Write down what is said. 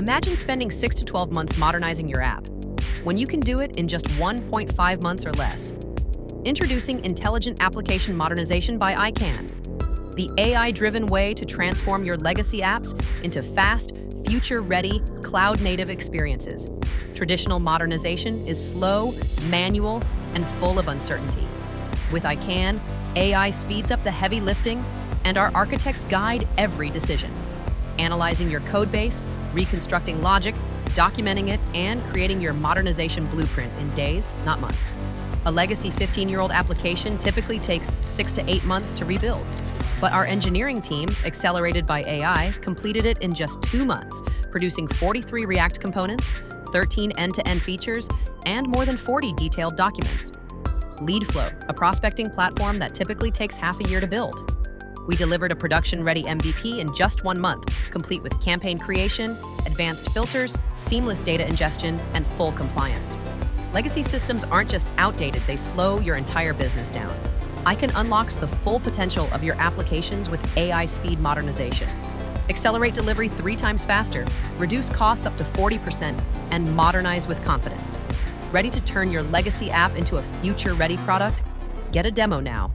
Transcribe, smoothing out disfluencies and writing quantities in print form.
Imagine spending 6 to 12 months modernizing your app, when you can do it in just 1.5 months or less. Introducing Intelligent Application Modernization by Aykan, the AI-driven way to transform your legacy apps into fast, future-ready, cloud-native experiences. Traditional modernization is slow, manual, and full of uncertainty. With Aykan, AI speeds up the heavy lifting, and our architects guide every decision, analyzing your codebase, reconstructing logic, documenting it, and creating your modernization blueprint in days, not months. A legacy 15-year-old application typically takes 6 to 8 months to rebuild, but our engineering team, accelerated by AI, completed it in just 2 months, producing 43 React components, 13 end-to-end features, and more than 40 detailed documents. Leadflow, a prospecting platform that typically takes half a year to build. We delivered a production-ready MVP in just 1 month, complete with campaign creation, advanced filters, seamless data ingestion, and full compliance. Legacy systems aren't just outdated, they slow your entire business down. Aykan unlocks the full potential of your applications with AI speed modernization. Accelerate delivery 3 times faster, reduce costs up to 40%, and modernize with confidence. Ready to turn your legacy app into a future-ready product? Get a demo now.